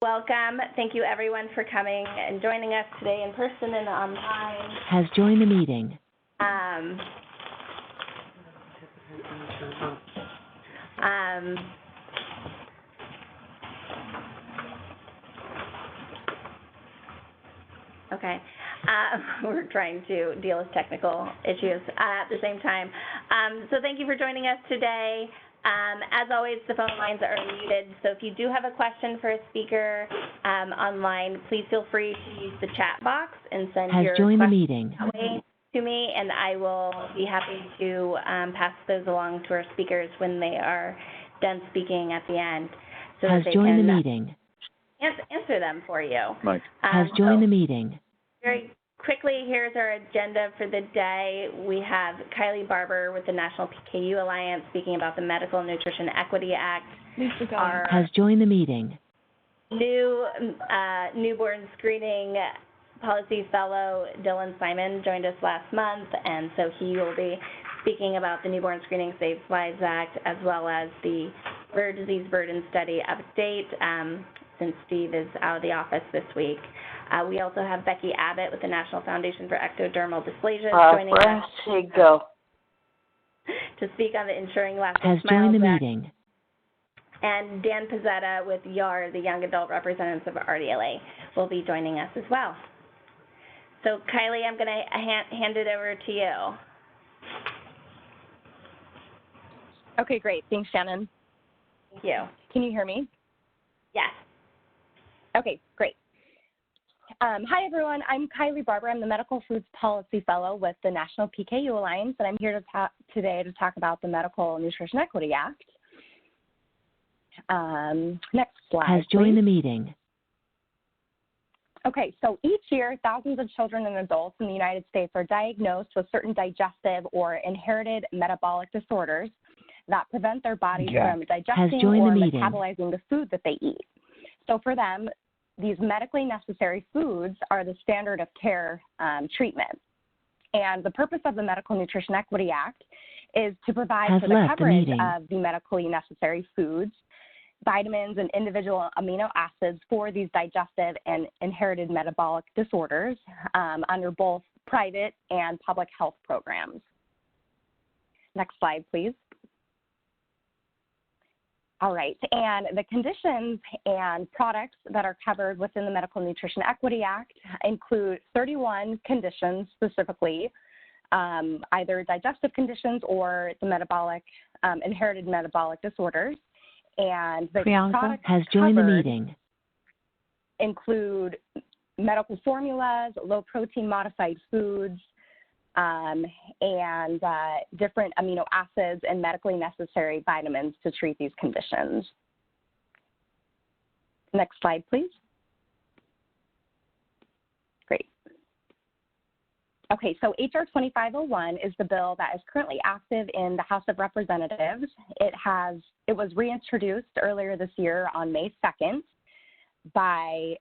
Welcome. Thank you, everyone, for coming and joining us today in person and online. Has joined the meeting. Okay. We're trying to deal with technical issues at the same time. So thank you for joining us today. As always, the phone lines are muted, so if you do have a question for a speaker online, please feel free to use the chat box and send your questions that way to me, and I will be happy to pass those along to our speakers when they are done speaking at the end, so that they can answer them for you. Mike has joined the meeting. Very quickly, here's our agenda for the day. We have Kylie Barber with the National PKU Alliance speaking about the Medical Nutrition Equity Act. Has joined the meeting. New newborn screening policy fellow Dylan Simon joined us last month, and so he will be speaking about the Newborn Screening Saves Lives Act, as well as the Rare Disease Burden Study update, since Steve is out of the office this week. We also have Becky Abbott with the National Foundation for Ectodermal Dysplasia joining us to speak on the Ensuring Lasting Smiles Act. Has joined the meeting. And Dan Pizzetta with YAR, the Young Adult Representatives of RDLA, will be joining us as well. So, Kylie, I'm going to hand it over to you. Okay, great. Thanks, Shannon. Thank you. Can you hear me? Yes. Okay, great. Hi, everyone. I'm Kylie Barber. I'm the Medical Foods Policy Fellow with the National PKU Alliance, and I'm here today to talk about the Medical Nutrition Equity Act. Next slide, Has joined the meeting. Okay, so each year, thousands of children and adults in the United States are diagnosed with certain digestive or inherited metabolic disorders that prevent their bodies from digesting or metabolizing the food that they eat. So for them, these medically necessary foods are the standard of care treatment. And the purpose of the Medical Nutrition Equity Act is to provide for the coverage of the medically necessary foods, vitamins, and individual amino acids for these digestive and inherited metabolic disorders under both private and public health programs. Next slide, please. All right, and the conditions and products that are covered within the Medical Nutrition Equity Act include 31 conditions specifically, either digestive conditions or the metabolic, inherited metabolic disorders. And the products has joined the meeting. Include medical formulas, low-protein modified foods, and different amino acids and medically necessary vitamins to treat these conditions. Next slide, please. Great. Okay, so HR 2501 is the bill that is currently active in the House of Representatives. It was reintroduced earlier this year on May 2nd by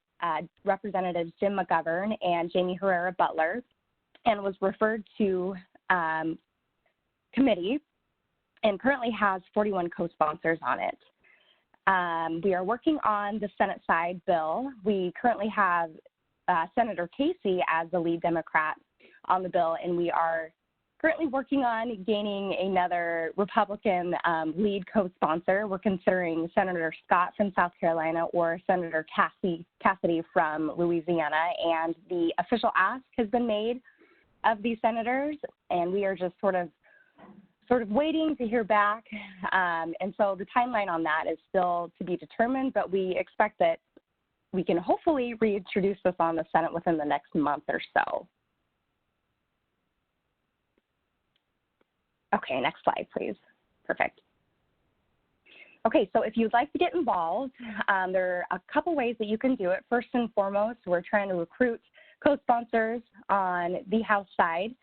Representatives Jim McGovern and Jamie Herrera Butler, and was referred to committee and currently has 41 co-sponsors on it. We are working on the Senate side bill. We currently have Senator Casey as the lead Democrat on the bill, and we are currently working on gaining another Republican lead co-sponsor. We're considering Senator Scott from South Carolina or Senator Cassidy from Louisiana, and the official ask has been made of these senators, and we are just sort of waiting to hear back. And so the timeline on that is still to be determined, but we expect that we can hopefully reintroduce this on the Senate within the next month or so. Okay, next slide, please. Perfect. Okay, so if you'd like to get involved, there are a couple ways that you can do it. First and foremost, we're trying to recruit co-sponsors on the House side,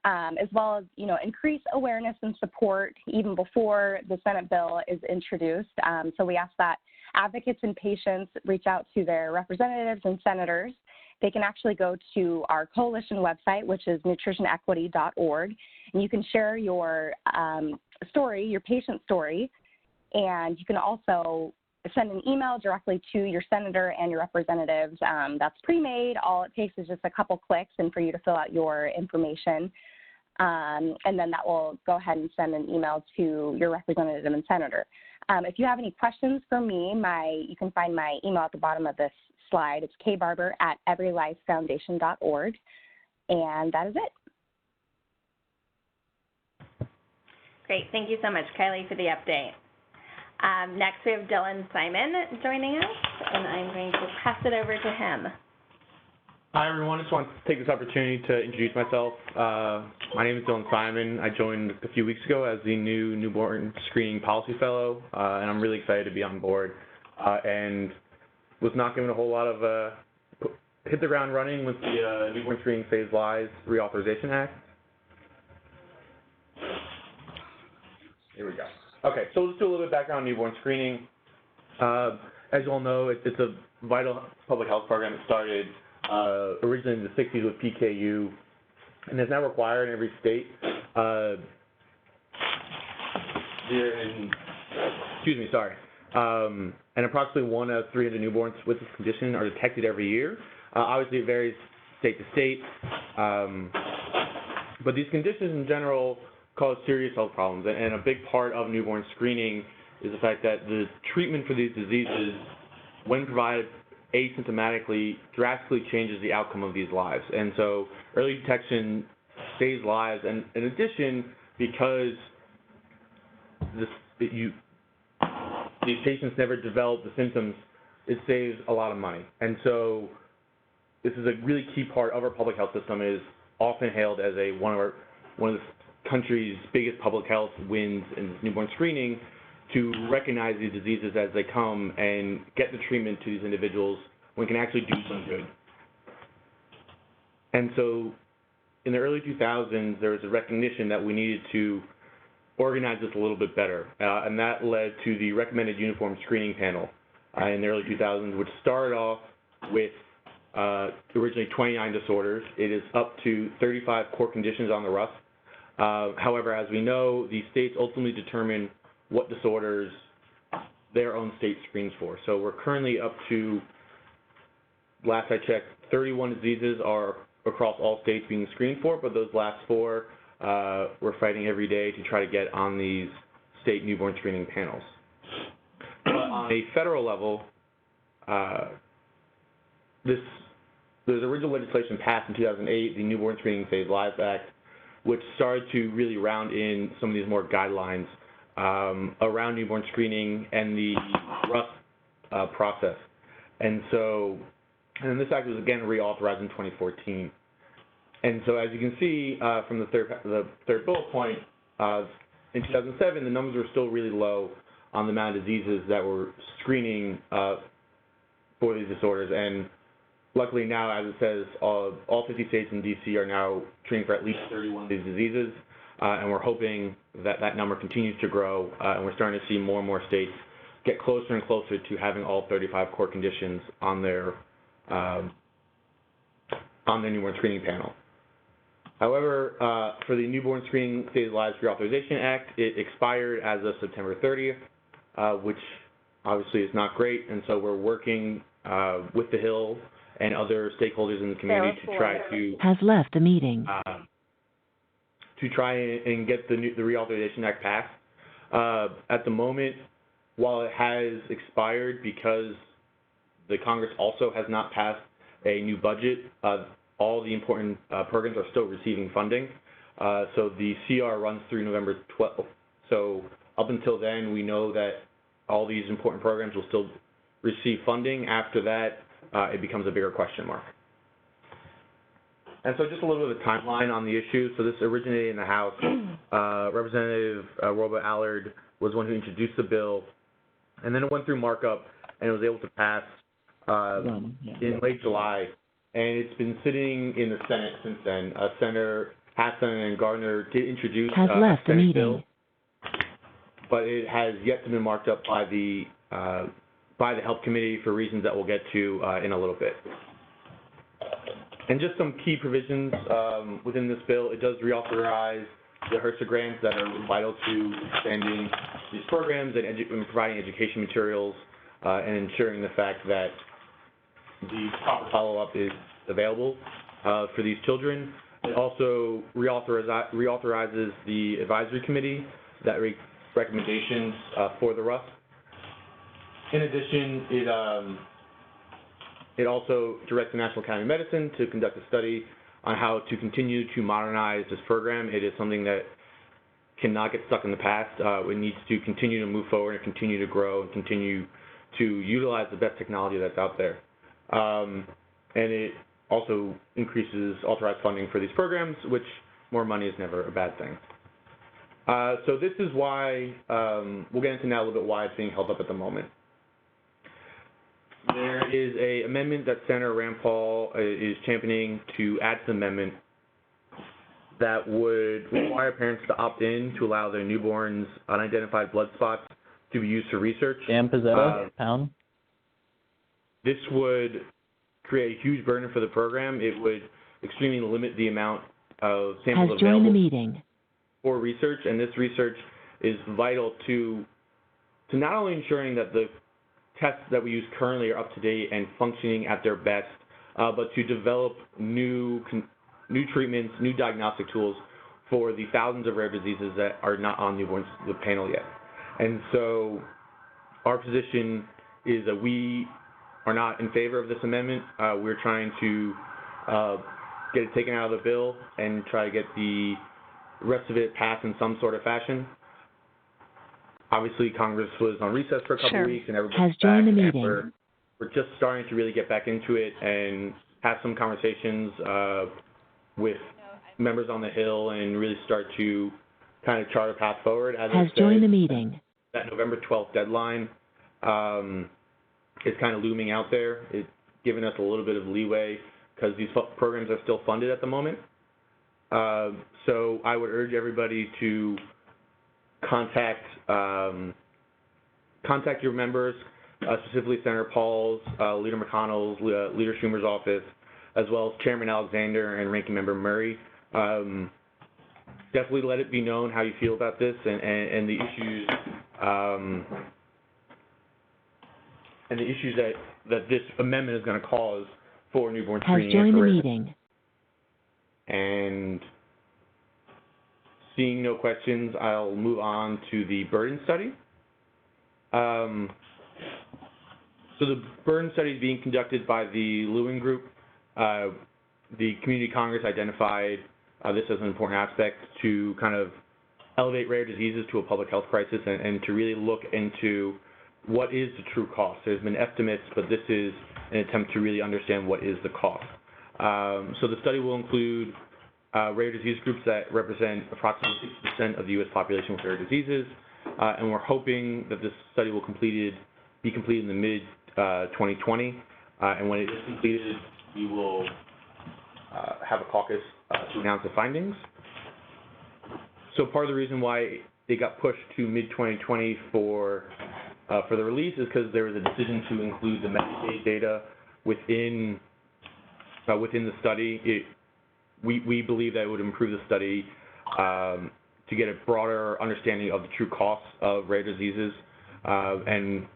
as well as, increase awareness and support even before the Senate bill is introduced. So we ask that advocates and patients reach out to their representatives and senators. They can actually go to our coalition website, which is nutritionequity.org, and you can share your story, your patient story, and you can also send an email directly to your senator and your representatives. That's pre-made. All it takes is just a couple clicks and for you to fill out your information. And then that will go ahead and send an email to your representative and senator. If you have any questions for me, you can find my email at the bottom of this slide. It's kbarber@everylifefoundation.org. And that is it. Great. Thank you so much, Kylie, for the update. Next, we have Dylan Simon joining us, and I'm going to pass it over to him. Hi, everyone. I just want to take this opportunity to introduce myself. My name is Dylan Simon. I joined a few weeks ago as the new Newborn Screening Policy Fellow, and I'm really excited to be on board and was not given a whole lot of hit the ground running with the Newborn Screening Saves Lives Reauthorization Act. Here we go. Okay, so let's do a little bit of background on newborn screening. As you all know, it's a vital public health program that started originally in the 60s with PKU and is now required in every state. And approximately 1 out of 300 newborns with this condition are detected every year. Obviously, it varies state to state, but these conditions in general cause serious health problems, and a big part of newborn screening is the fact that the treatment for these diseases, when provided asymptomatically, drastically changes the outcome of these lives. And so early detection saves lives, and in addition, because these patients never develop the symptoms, it saves a lot of money. And so this is a really key part of our public health system, is often hailed as one of the country's biggest public health wins in newborn screening, to recognize these diseases as they come and get the treatment to these individuals when it can actually do some good. And so in the early 2000s, there was a recognition that we needed to organize this a little bit better, and that led to the Recommended Uniform Screening Panel in the early 2000s, which started off with originally 29 disorders. It is up to 35 core conditions on the RUSP. However, as we know, the states ultimately determine what disorders their own state screens for. So we're currently up to, last I checked, 31 diseases are across all states being screened for, but those last 4, we're fighting every day to try to get on these state newborn screening panels. But on a federal level, there's original legislation passed in 2008, the Newborn Screening Saves Lives Act, which started to really round in some of these more guidelines around newborn screening and the RUSP process. And this act was again reauthorized in 2014. And so as you can see from the third bullet point, in 2007, the numbers were still really low on the amount of diseases that were screening for these disorders. And luckily now, as it says, all 50 states and DC are now treating for at least 31 of these diseases, and we're hoping that that number continues to grow, and we're starting to see more and more states get closer and closer to having all 35 core conditions on their newborn screening panel. However, for the Newborn Screening Saves Lives Reauthorization Act, it expired as of September 30th, which obviously is not great, and so we're working with the Hill and other stakeholders in the community to try to has left the meeting. To try and get the Reauthorization Act passed. At the moment, while it has expired because the Congress also has not passed a new budget, all the important programs are still receiving funding. So the CR runs through November 12th. So up until then, we know that all these important programs will still receive funding. After that, it becomes a bigger question mark. And so just a little bit of a timeline on the issue. So this originated in the House. Representative Robo Allard was one who introduced the bill, and then it went through markup, and it was able to pass in late July. And it's been sitting in the Senate since then. Senator Hassan and Gardner did introduce has left the meeting. Bill, but it has yet to be marked up by the Health Committee for reasons that we'll get to in a little bit. And just some key provisions within this bill. It does reauthorize the HRSA grants that are vital to expanding these programs and providing education materials. and ensuring the fact that the proper follow-up is available for these children. It also reauthorizes the advisory committee that recommendations for the RUF. In addition, it also directs the National Academy of Medicine to conduct a study on how to continue to modernize this program. It is something that cannot get stuck in the past. It needs to continue to move forward and continue to grow and continue to utilize the best technology that's out there. And it also increases authorized funding for these programs, which more money is never a bad thing. So this is why, we'll get into now a little bit why it's being held up at the moment. There is an amendment that Senator Rand Paul is championing to add to the amendment that would require parents to opt in to allow their newborns' unidentified blood spots to be used for research. Dan Pizzetta, pound. This would create a huge burden for the program. It would extremely limit the amount of samples Has joined the available meeting. for research, and this research is vital to not only ensuring that the tests that we use currently are up to date and functioning at their best, but to develop new treatments, new diagnostic tools for the thousands of rare diseases that are not on the panel yet. And so our position is that we are not in favor of this amendment. We're trying to get it taken out of the bill and try to get the rest of it passed in some sort of fashion. Obviously, Congress was on recess for a couple weeks, and everybody's has joined back, the and meeting. we're just starting to really get back into it and have some conversations with members on the Hill and really start to kind of chart a path forward. As has joined the meeting. That November 12th deadline is kind of looming out there. It's given us a little bit of leeway because these programs are still funded at the moment. So I would urge everybody to contact your members, specifically Senator Paul's, Leader McConnell's, Leader Schumer's office, as well as Chairman Alexander and Ranking Member Murray. Definitely let it be known how you feel about this and the issues that this amendment is going to cause for newborn screening. Has joined the meeting. And seeing no questions, I'll move on to the burden study. So the burden study is being conducted by the Lewin Group. The Community Congress identified this as an important aspect to kind of elevate rare diseases to a public health crisis and to really look into what is the true cost. There's been estimates, but this is an attempt to really understand what is the cost. So the study will include rare disease groups that represent approximately 60% of the U.S. population with rare diseases, and we're hoping that this study will be completed in the mid-2020, and when it is completed, we will have a caucus to announce the findings. So part of the reason why it got pushed to mid-2020 for the release is because there was a decision to include the Medicaid data within the study. We believe that it would improve the study to get a broader understanding of the true costs of rare diseases, and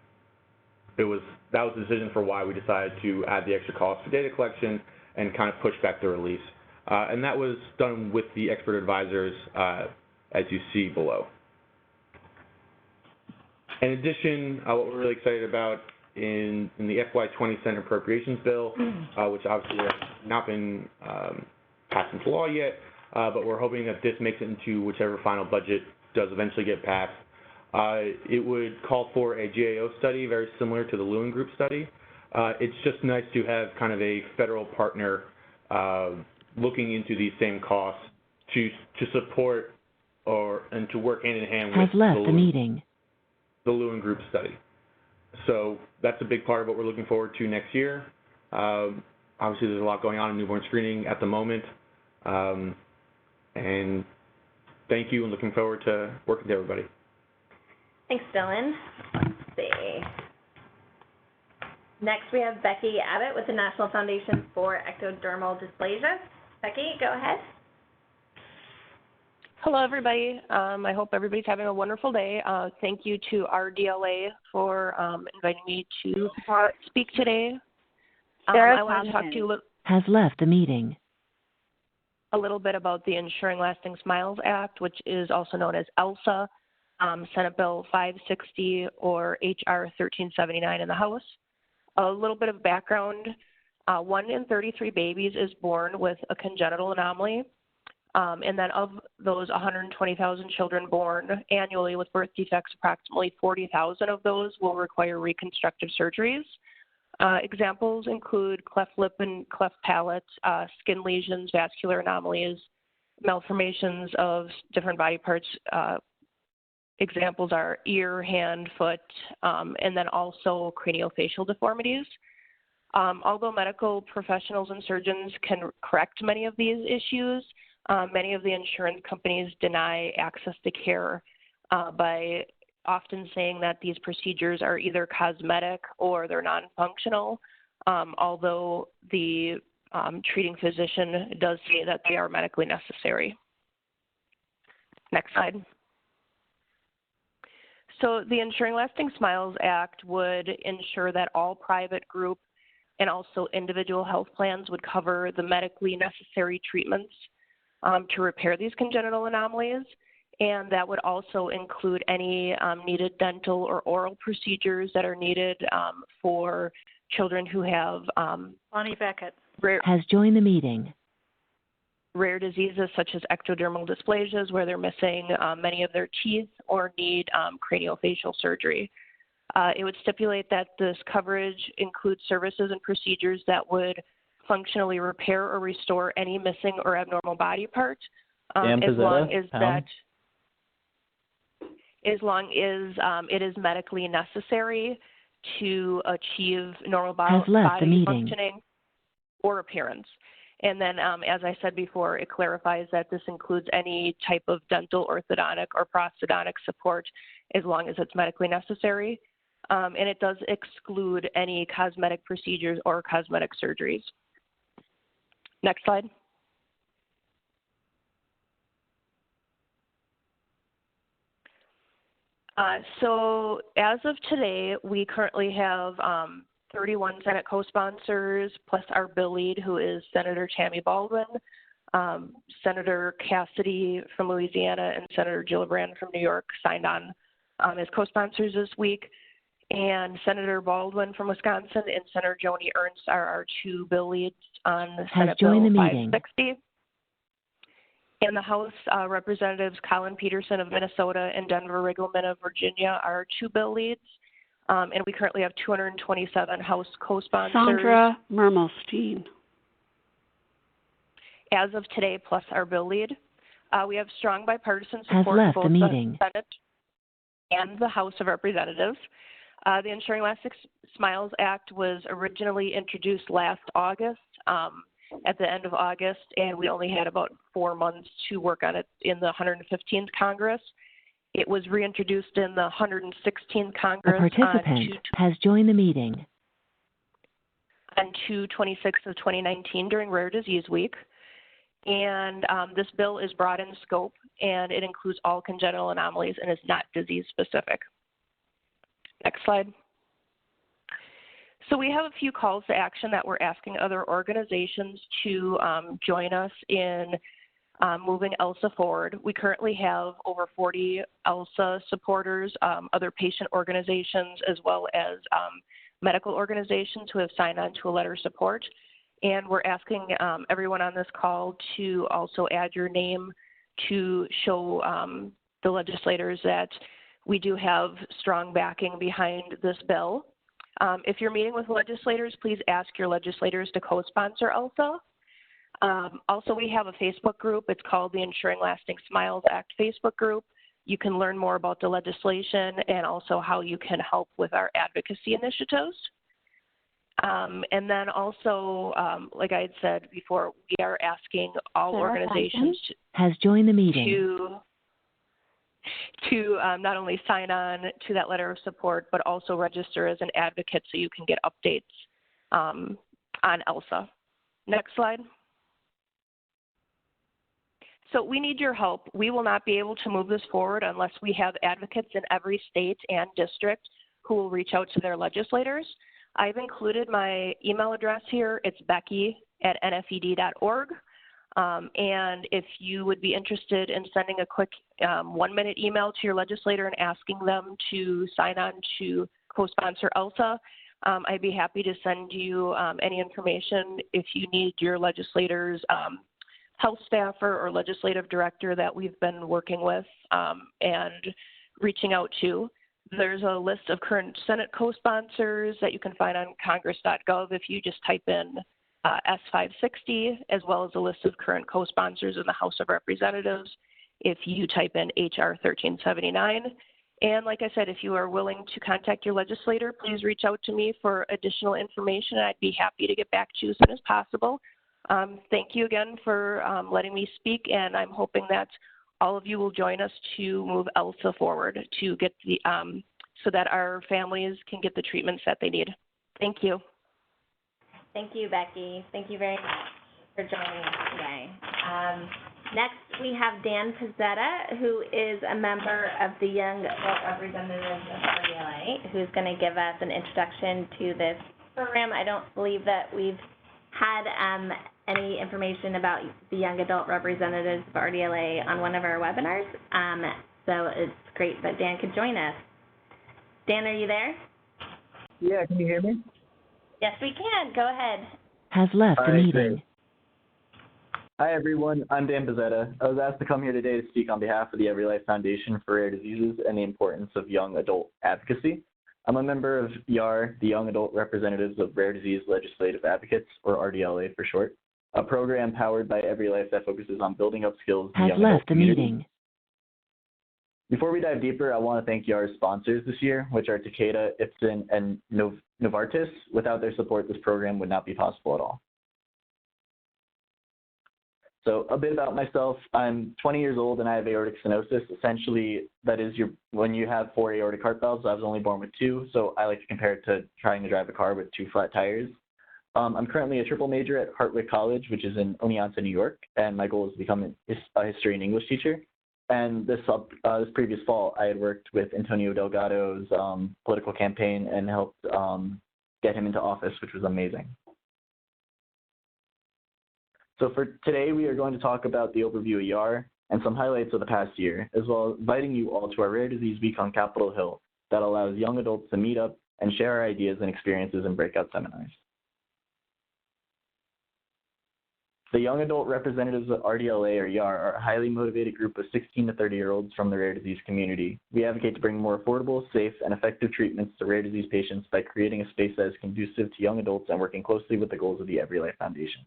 that was the decision for why we decided to add the extra cost for data collection and kind of push back the release. And that was done with the expert advisors, as you see below. In addition, what we're really excited about in the FY20 Senate Appropriations Bill, which obviously has not been passed into law yet, but we're hoping that this makes it into whichever final budget does eventually get passed. It would call for a GAO study very similar to the Lewin Group study. It's just nice to have kind of a federal partner looking into these same costs to support and to work hand in hand with the Lewin Group study. So that's a big part of what we're looking forward to next year. Obviously, there's a lot going on in newborn screening at the moment. And thank you, and looking forward to working with everybody. Thanks, Dylan. Let's see. Next, we have Becky Abbott with the National Foundation for Ectodermal Dysplasia. Becky, go ahead. Hello, everybody. I hope everybody's having a wonderful day. Thank you to RDLA for inviting me to speak today. I want to talk to you Has left the meeting. a little bit about the Ensuring Lasting Smiles Act, which is also known as ELSA, Senate Bill 560 or HR 1379 in the House. A little bit of background. 1 in 33 babies is born with a congenital anomaly. And then of those 120,000 children born annually with birth defects, approximately 40,000 of those will require reconstructive surgeries. Examples include cleft lip and cleft palate, skin lesions, vascular anomalies, malformations of different body parts. Examples are ear, hand, foot, and then also craniofacial deformities. Although medical professionals and surgeons can correct many of these issues, many of the insurance companies deny access to care by often saying that these procedures are either cosmetic or they're non-functional, although the treating physician does say that they are medically necessary. Next slide. So the Ensuring Lasting Smiles Act would ensure that all private, group, and also individual health plans would cover the medically necessary treatments to repair these congenital anomalies, and that would also include any needed dental or oral procedures that are needed for children who have Bonnie Beckett Has joined the meeting. rare diseases such as ectodermal dysplasias where they're missing many of their teeth or need craniofacial surgery. It would stipulate that this coverage includes services and procedures that would functionally repair or restore any missing or abnormal body part, Dan as long Pizzetta, as that, as long as it is medically necessary to achieve normal Has left the body meeting. functioning or appearance. And then, as I said before, it clarifies that this includes any type of dental, orthodontic, or prosthodontic support as long as it's medically necessary. And it does exclude any cosmetic procedures or cosmetic surgeries. Next slide. So as of today, we currently have 31 Senate co-sponsors, plus our bill lead, who is Senator Tammy Baldwin, Senator Cassidy from Louisiana, and Senator Gillibrand from New York signed on as co-sponsors this week. And Senator Baldwin from Wisconsin and Senator Joni Ernst are our 2 bill leads on the Senate Bill 560. In the House, Representatives Colin Peterson of Minnesota and Denver Riggleman of Virginia are our 2 bill leads. And we currently have 227 House co-sponsors. Sandra Mermelstein. As of today, plus our bill lead. We have strong bipartisan Has support in left both the meeting. the Senate and the House of Representatives. The Ensuring Lasting Smiles Act was originally introduced last August, at the end of August, and we only had about 4 months to work on it in the 115th Congress. It was reintroduced in the 116th A Congress participant has joined the meeting. on 2/26 of 2019 during Rare Disease Week. And this bill is broad in scope, and it includes all congenital anomalies and is not disease specific. Next slide. So we have a few calls to action that we're asking other organizations to join us in moving ELSA forward. We currently have over 40 ELSA supporters, other patient organizations, as well as medical organizations who have signed on to a letter of support. And we're asking everyone on this call to also add your name to show the legislators that we do have strong backing behind this bill. If you're meeting with legislators, please ask your legislators to co-sponsor ELSA. Also, we have a Facebook group. It's called the Ensuring Lasting Smiles Act Facebook group. You can learn more about the legislation and also how you can help with our advocacy initiatives. And then also, like I had said before, we are asking all organizations Has joined the meeting. to not only sign on to that letter of support, but also register as an advocate so you can get updates on ELSA. Next slide. So we need your help. We will not be able to move this forward unless we have advocates in every state and district who will reach out to their legislators. I've included my email address here. It's becky@nfed.org. And if you would be interested in sending a quick 1-minute email to your legislator and asking them to sign on to co-sponsor ELSA, I'd be happy to send you any information if you need your legislator's health staffer or legislative director that we've been working with and reaching out to. There's a list of current Senate co-sponsors that you can find on congress.gov if you just type in S560, as well as a list of current co-sponsors in the House of Representatives if you type in HR 1379. And like I said, if you are willing to contact your legislator, please reach out to me for additional information. I'd be happy to get back to you as soon as possible. Thank you again for letting me speak, and I'm hoping that all of you will join us to move ELSA forward to get the so that our families can get the treatments that they need. Thank you. Thank you, Becky. Thank you very much for joining us today. Next, we have Dan Pizzetta, who is a member of the Young Adult Representatives of RDLA, who's going to give us an introduction to this program. I don't believe that we've had any information about the Young Adult Representatives of RDLA on one of our webinars, so it's great that Dan could join us. Dan, are you there? Yeah, can you hear me? Yes, we can. Go ahead. Has left the meeting. Great. Hi, everyone. I'm Dan Pizzetta. I was asked to come here today to speak on behalf of the Every Life Foundation for Rare Diseases and the importance of young adult advocacy. I'm a member of YAR, the Young Adult Representatives of Rare Disease Legislative Advocates, or RDLA for short, a program powered by Every Life that focuses on building up skills in the Has young adult left the community. meeting. Before we dive deeper, I want to thank YAR's sponsors this year, which are Takeda, Ipsen, and Novartis. Without their support, this program would not be possible at all. So a bit about myself. I'm 20 years old and I have aortic stenosis. Essentially, that is when you have 4 aortic heart valves. I was only born with 2, so I like to compare it to trying to drive a car with 2 flat tires. I'm currently a triple major at Hartwick College, which is in Oneonta, New York, and my goal is to become a history and English teacher. And this previous fall, I had worked with Antonio Delgado's political campaign and helped get him into office, which was amazing. So for today, we are going to talk about the overview of YAR and some highlights of the past year, as well as inviting you all to our Rare Disease Week on Capitol Hill that allows young adults to meet up and share our ideas and experiences in breakout seminars. The Young Adult Representatives of RDLA, or YAR, are a highly motivated group of 16 to 30-year-olds from the rare disease community. We advocate to bring more affordable, safe, and effective treatments to rare disease patients by creating a space that is conducive to young adults and working closely with the goals of the Every Life Foundation.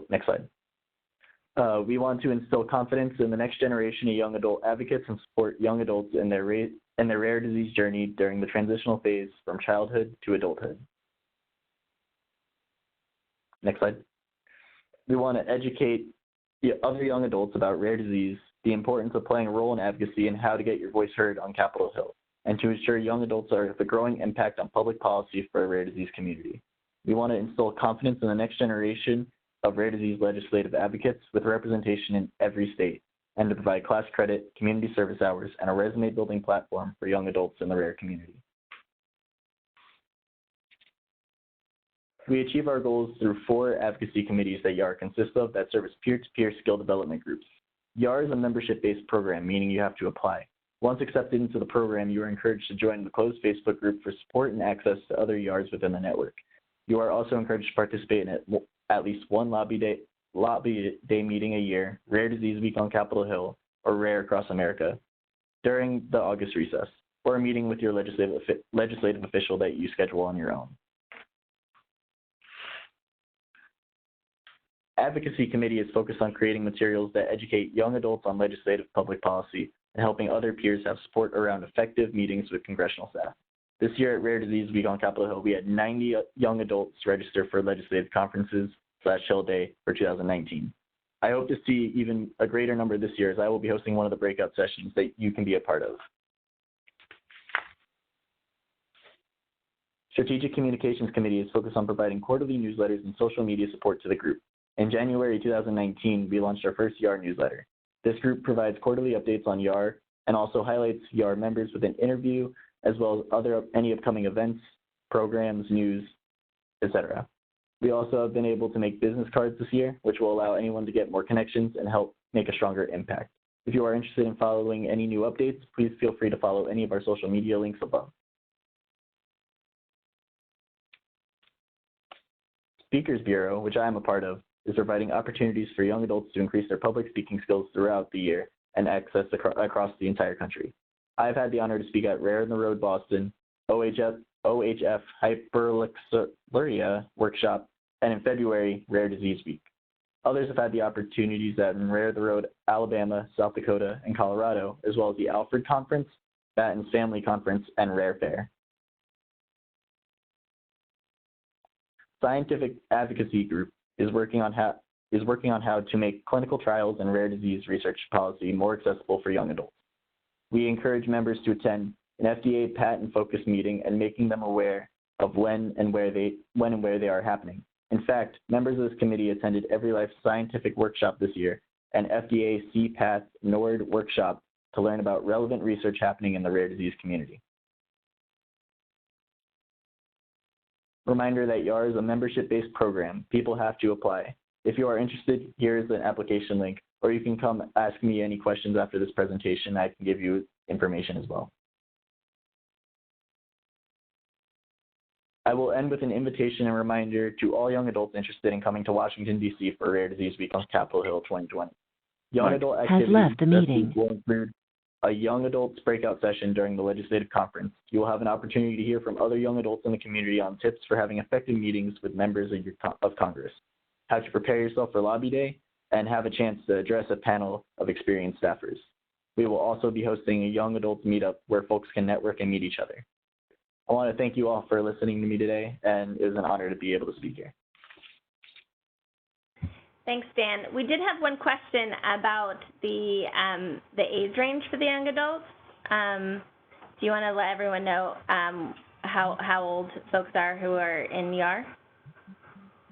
Next slide. We want to instill confidence in the next generation of young adult advocates and support young adults in their rare disease journey during the transitional phase from childhood to adulthood. Next slide. We want to educate the other young adults about rare disease, the importance of playing a role in advocacy, and how to get your voice heard on Capitol Hill, and to ensure young adults are the growing impact on public policy for a rare disease community. We want to instill confidence in the next generation of rare disease legislative advocates with representation in every state, and to provide class credit, community service hours, and a resume building platform for young adults in the rare community. We achieve our goals through 4 advocacy committees that YAR consists of that serve as peer-to-peer skill development groups. YAR is a membership-based program, meaning you have to apply. Once accepted into the program, you are encouraged to join the closed Facebook group for support and access to other YARs within the network. You are also encouraged to participate in at least one lobby day meeting a year, Rare Disease Week on Capitol Hill, or Rare across America, during the August recess, or a meeting with your legislative official that you schedule on your own. Advocacy Committee is focused on creating materials that educate young adults on legislative public policy and helping other peers have support around effective meetings with congressional staff. This year at Rare Disease Week on Capitol Hill, we had 90 young adults register for legislative conferences / Hill Day for 2019. I hope to see even a greater number this year, as I will be hosting one of the breakout sessions that you can be a part of. Strategic Communications Committee is focused on providing quarterly newsletters and social media support to the group. In January 2019, we launched our first YAR newsletter. This group provides quarterly updates on YAR and also highlights YAR members with an interview, as well as any upcoming events, programs, news, etc. We also have been able to make business cards this year, which will allow anyone to get more connections and help make a stronger impact. If you are interested in following any new updates, please feel free to follow any of our social media links above. Speakers Bureau, which I am a part of, is providing opportunities for young adults to increase their public speaking skills throughout the year and access across the entire country. I've had the honor to speak at Rare in the Road Boston, OHF Hyperluxuria Workshop, and in February, Rare Disease Week. Others have had the opportunities at Rare the Road, Alabama, South Dakota, and Colorado, as well as the Alfred Conference, Batten's Family Conference, and Rare Fair. Scientific Advocacy Group is working on how to make clinical trials and rare disease research policy more accessible for young adults. We encourage members to attend an FDA patent-focused meeting and making them aware of when and where they are happening. In fact, members of this committee attended Every Life Scientific Workshop this year and FDA CPATH NORD Workshop to learn about relevant research happening in the rare disease community. Reminder that YAR is a membership-based program. People have to apply. If you are interested, here is an application link, or you can come ask me any questions after this presentation. I can give you information as well. I will end with an invitation and reminder to all young adults interested in coming to Washington, D.C. for Rare Disease Week on Capitol Hill 2020. Young adult activities will include a young adults breakout session during the legislative conference. You will have an opportunity to hear from other young adults in the community on tips for having effective meetings with members of Congress, how to prepare yourself for Lobby Day, and have a chance to address a panel of experienced staffers. We will also be hosting a young adults meetup where folks can network and meet each other. I want to thank you all for listening to me today, and it was an honor to be able to speak here. Thanks, Dan. We did have one question about the age range for the young adults. Do you want to let everyone know how old folks are who are in YAR?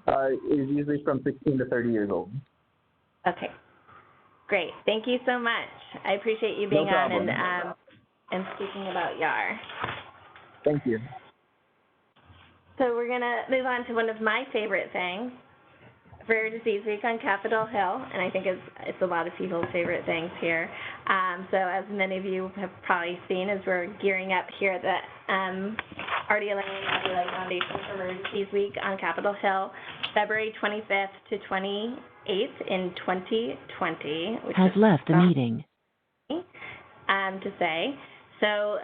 It is usually from 16 to 30 years old. Okay, great. Thank you so much. I appreciate you being on and speaking about YAR. Thank you. So we're going to move on to one of my favorite things, Rare Disease Week on Capitol Hill, and I think it's a lot of people's favorite things here. So as many of you have probably seen, as we're gearing up here at the RDLA and RDLA Foundation for Rare Disease Week on Capitol Hill, February 25th to 28th in 2020, which has left the meeting. To say. So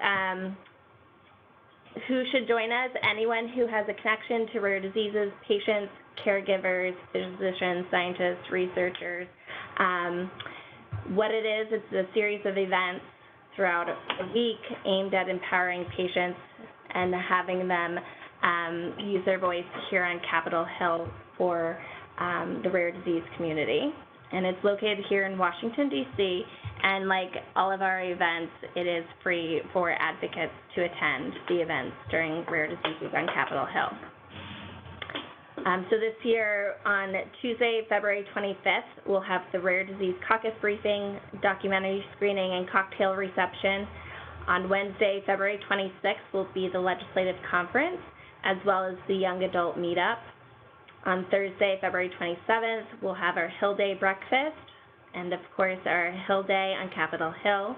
who should join us? Anyone who has a connection to rare diseases, patients, caregivers, physicians, scientists, researchers. What it is, it's a series of events throughout a week aimed at empowering patients and having them use their voice here on Capitol Hill for the rare disease community. And it's located here in Washington, D.C., and like all of our events, it is free for advocates to attend the events during Rare Disease Week on Capitol Hill. So this year, on Tuesday, February 25th, we'll have the Rare Disease Caucus briefing, documentary screening, and cocktail reception. On Wednesday, February 26th, will be the Legislative Conference, as well as the Young Adult Meetup. On Thursday, February 27th, we'll have our Hill Day breakfast, and of course, our Hill Day on Capitol Hill,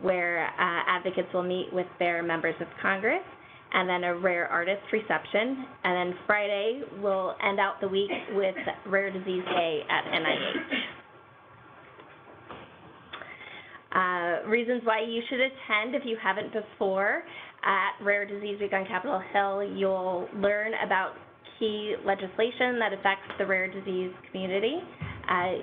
where advocates will meet with their members of Congress, and then a Rare Artist reception. And then Friday, we'll end out the week with Rare Disease Day at NIH. Reasons why you should attend if you haven't before. At Rare Disease Week on Capitol Hill, you'll learn about key legislation that affects the rare disease community.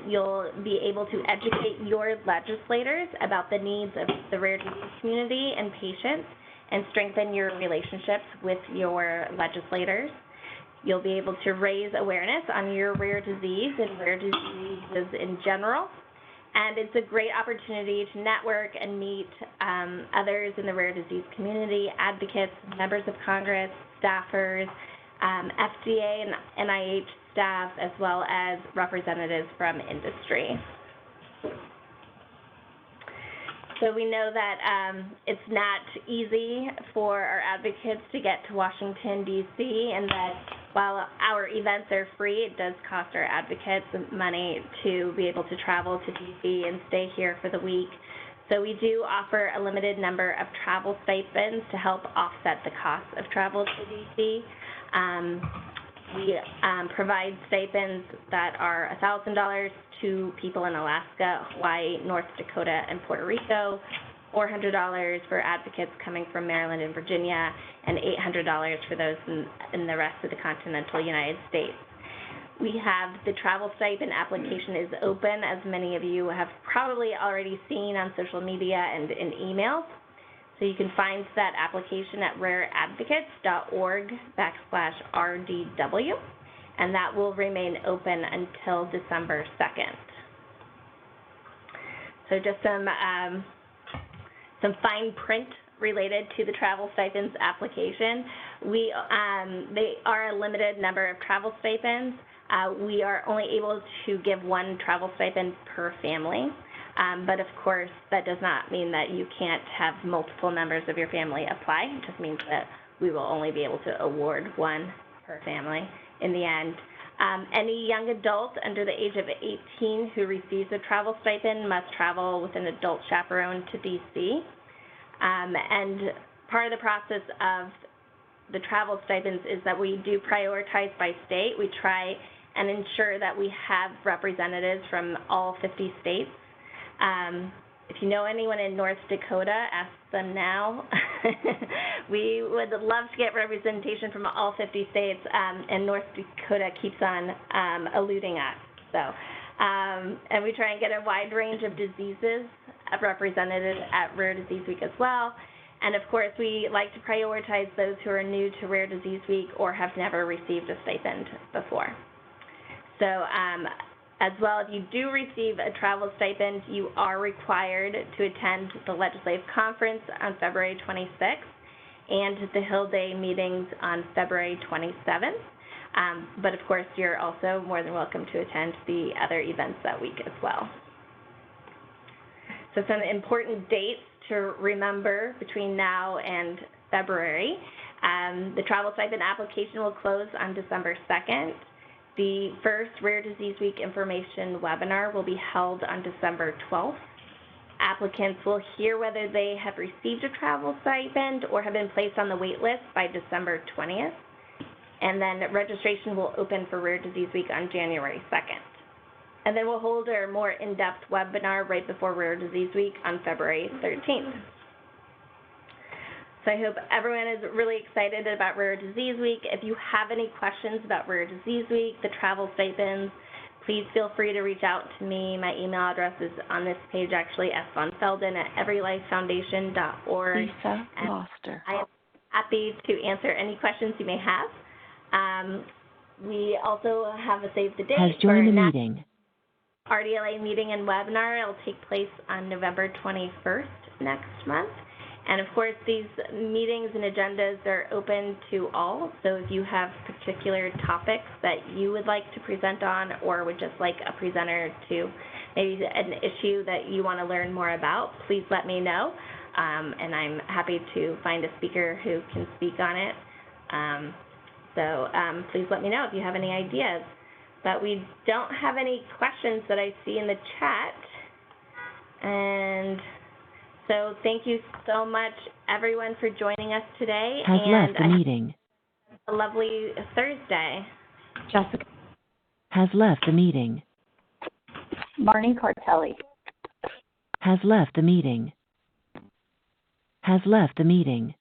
You'll be able to educate your legislators about the needs of the rare disease community and patients and strengthen your relationships with your legislators. You'll be able to raise awareness on your rare disease and rare diseases in general. And it's a great opportunity to network and meet others in the rare disease community, advocates, members of Congress, staffers, FDA and NIH staff, as well as representatives from industry. So we know that it's not easy for our advocates to get to Washington, D.C., and that while our events are free, it does cost our advocates money to be able to travel to D.C. and stay here for the week. So we do offer a limited number of travel stipends to help offset the cost of travel to D.C. We provide stipends that are $1,000 to people in Alaska, Hawaii, North Dakota, and Puerto Rico, $400 for advocates coming from Maryland and Virginia, and $800 for those in the rest of the continental United States. We have the travel stipend application is open, as many of you have probably already seen on social media and in emails. So you can find that application at rareadvocates.org/RDW, and that will remain open until December 2nd. So just some fine print related to the travel stipends application. They are a limited number of travel stipends. We are only able to give one travel stipend per family. But of course, that does not mean that you can't have multiple members of your family apply. It just means that we will only be able to award one per family in the end. Any young adult under the age of 18 who receives a travel stipend must travel with an adult chaperone to D.C. And part of the process of the travel stipends is that we do prioritize by state. We try and ensure that we have representatives from all 50 states. If you know anyone in North Dakota, ask them now. We would love to get representation from all 50 states, and North Dakota keeps on eluding us. So, and we try and get a wide range of diseases represented at Rare Disease Week as well. And of course, we like to prioritize those who are new to Rare Disease Week or have never received a stipend before. So, as well, if you do receive a travel stipend, you are required to attend the Legislative Conference on February 26th and the Hill Day meetings on February 27th. But of course, you're also more than welcome to attend the other events that week as well. So some important dates to remember between now and February. The travel stipend application will close on December 2nd. The first Rare Disease Week information webinar will be held on December 12th. Applicants will hear whether they have received a travel stipend or have been placed on the wait list by December 20th. And then registration will open for Rare Disease Week on January 2nd. And then we'll hold a more in-depth webinar right before Rare Disease Week on February 13th. So I hope everyone is really excited about Rare Disease Week. If you have any questions about Rare Disease Week, the travel stipends, please feel free to reach out to me. My email address is on this page, actually, svonfelden@everylifefoundation.org. Lisa Foster. I am happy to answer any questions you may have. We also have a save the date. Has joined the meeting. RDLA meeting and webinar. It will take place on November 21st next month. And of course, these meetings and agendas are open to all. So if you have particular topics that you would like to present on or would just like a presenter to maybe an issue that you want to learn more about, please let me know. And I'm happy to find a speaker who can speak on it. So please let me know if you have any ideas. But we don't have any questions that I see in the chat. And so thank you so much, everyone, for joining us today. Has left the meeting. A lovely Thursday. Jessica. Has left the meeting. Marnie Cartelli. Has left the meeting. Has left the meeting.